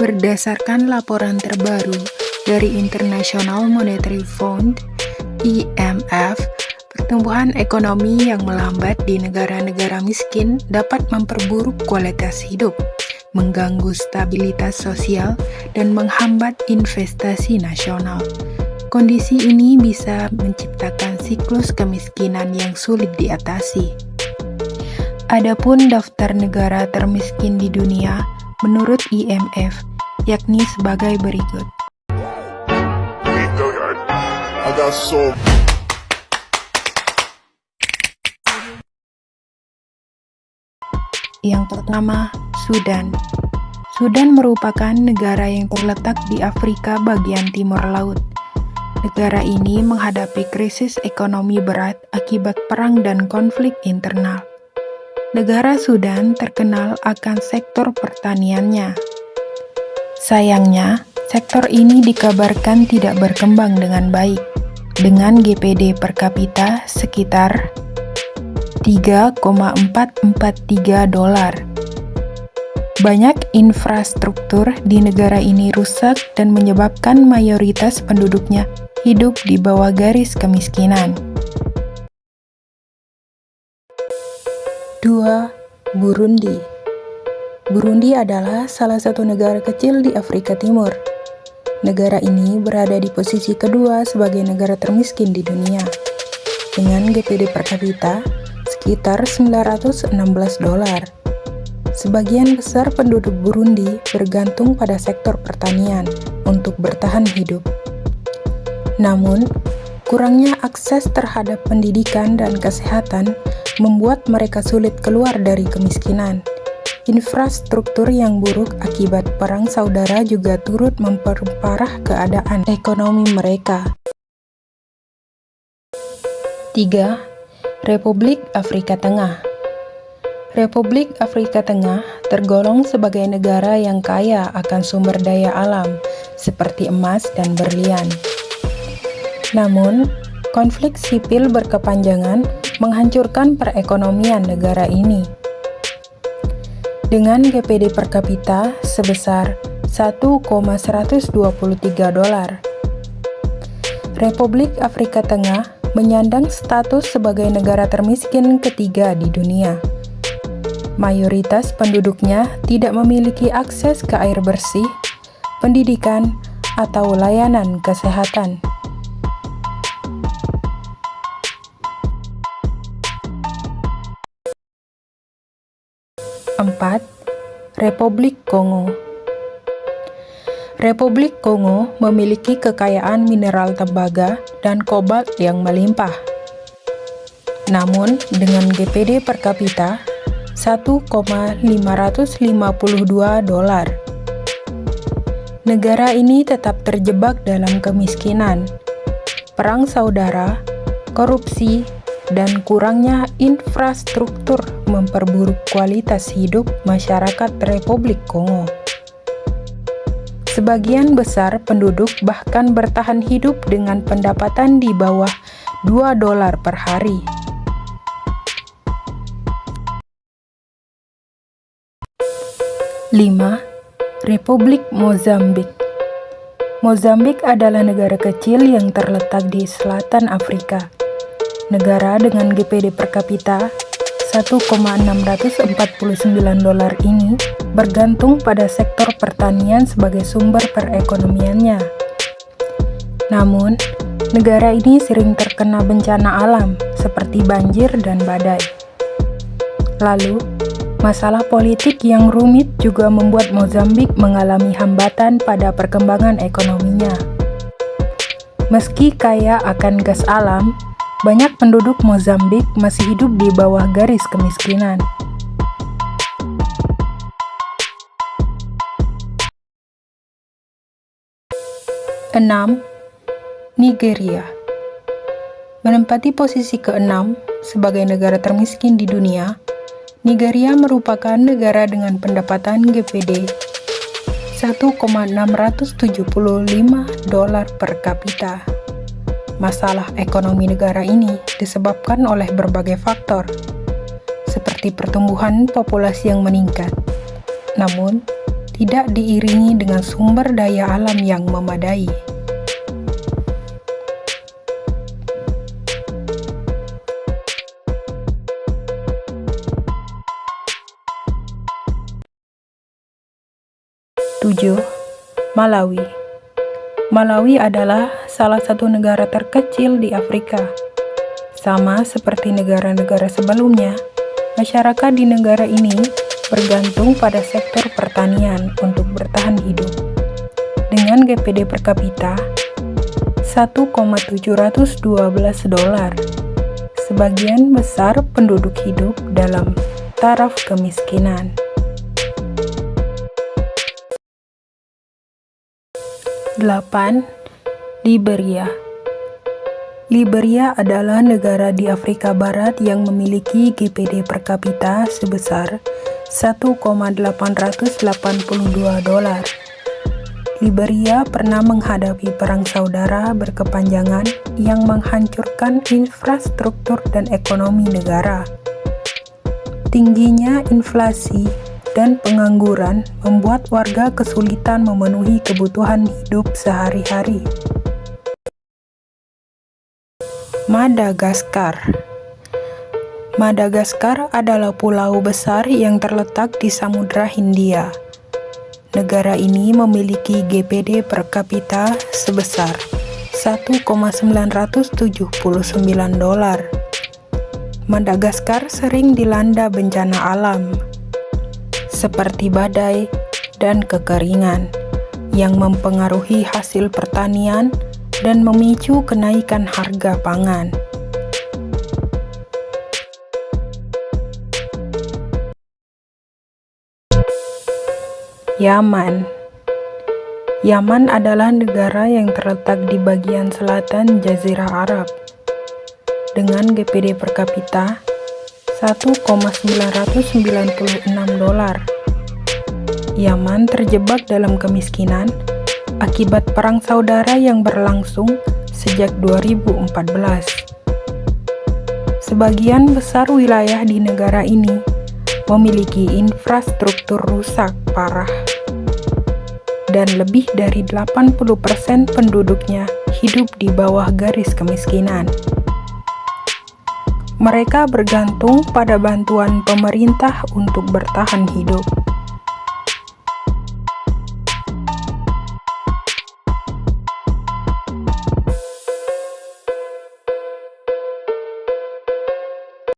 Berdasarkan laporan terbaru dari International Monetary Fund (IMF), pertumbuhan ekonomi yang melambat di negara-negara miskin dapat memperburuk kualitas hidup, mengganggu stabilitas sosial, dan menghambat investasi nasional. Kondisi ini bisa menciptakan siklus kemiskinan yang sulit diatasi. Adapun daftar negara termiskin di dunia menurut IMF yakni sebagai berikut. Yang pertama, Sudan. Sudan merupakan negara yang terletak di Afrika bagian timur laut. Negara ini menghadapi krisis ekonomi berat akibat perang dan konflik internal. Negara Sudan terkenal akan sektor pertaniannya. Sayangnya, sektor ini dikabarkan tidak berkembang dengan baik, dengan GPD per kapita sekitar $3,443. Banyak infrastruktur di negara ini rusak dan menyebabkan mayoritas penduduknya hidup di bawah garis kemiskinan. 2. Burundi. Burundi adalah salah satu negara kecil di Afrika Timur. Negara ini berada di posisi kedua sebagai negara termiskin di dunia, dengan GPD per kapita sekitar $916. Sebagian besar penduduk Burundi bergantung pada sektor pertanian untuk bertahan hidup. Namun, kurangnya akses terhadap pendidikan dan kesehatan membuat mereka sulit keluar dari kemiskinan. Infrastruktur yang buruk akibat perang saudara juga turut memperparah keadaan ekonomi mereka. 3. Republik Afrika Tengah. Republik Afrika Tengah tergolong sebagai negara yang kaya akan sumber daya alam seperti emas dan berlian. Namun, konflik sipil berkepanjangan menghancurkan perekonomian negara ini. Dengan GPD per kapita sebesar $1,123. Republik Afrika Tengah menyandang status sebagai negara termiskin ketiga di dunia. Mayoritas penduduknya tidak memiliki akses ke air bersih, pendidikan, atau layanan kesehatan. 4. Republik Kongo. Republik Kongo memiliki kekayaan mineral tembaga dan kobalt yang melimpah. Namun, dengan GPD per kapita $1,552, negara ini tetap terjebak dalam kemiskinan, perang saudara, korupsi, dan kurangnya infrastruktur memperburuk kualitas hidup masyarakat Republik Kongo. Sebagian besar penduduk bahkan bertahan hidup dengan pendapatan di bawah $2 per hari. 5. Republik Mozambik. Mozambik adalah negara kecil yang terletak di selatan Afrika. Negara dengan GPD per kapita $1,649 ini bergantung pada sektor pertanian sebagai sumber perekonomiannya. Namun, negara ini sering terkena bencana alam seperti banjir dan badai. Lalu, masalah politik yang rumit juga membuat Mozambik mengalami hambatan pada perkembangan ekonominya. Meski kaya akan gas alam, banyak penduduk Mozambik masih hidup di bawah garis kemiskinan. 6. Nigeria. Menempati posisi ke-6 sebagai negara termiskin di dunia, Nigeria merupakan negara dengan pendapatan GPD $1,675 per kapita. Masalah ekonomi negara ini disebabkan oleh berbagai faktor, seperti pertumbuhan populasi yang meningkat. Namun, tidak diiringi dengan sumber daya alam yang memadai. Tujuh, Malawi. Malawi adalah salah satu negara terkecil di Afrika. Sama seperti negara-negara sebelumnya, masyarakat di negara ini bergantung pada sektor pertanian untuk bertahan hidup. Dengan GPD per kapita $1,712, sebagian besar penduduk hidup dalam taraf kemiskinan. 8. Liberia. Liberia adalah negara di Afrika Barat yang memiliki GPD per kapita sebesar $1,882. Liberia pernah menghadapi perang saudara berkepanjangan yang menghancurkan infrastruktur dan ekonomi negara. Tingginya inflasi dan pengangguran membuat warga kesulitan memenuhi kebutuhan hidup sehari-hari. Madagaskar. Madagaskar adalah pulau besar yang terletak di Samudra Hindia. Negara ini memiliki GPD per kapita sebesar $1,979. Madagaskar sering dilanda bencana alam, seperti badai dan kekeringan, yang mempengaruhi hasil pertanian dan memicu kenaikan harga pangan. Yaman. Yaman adalah negara yang terletak di bagian selatan Jazirah Arab. Dengan GPD per kapita $1,996. Yaman terjebak dalam kemiskinan akibat perang saudara yang berlangsung sejak 2014. Sebagian besar wilayah di negara ini memiliki infrastruktur rusak parah, dan lebih dari 80% penduduknya hidup di bawah garis kemiskinan. Mereka bergantung pada bantuan pemerintah untuk bertahan hidup.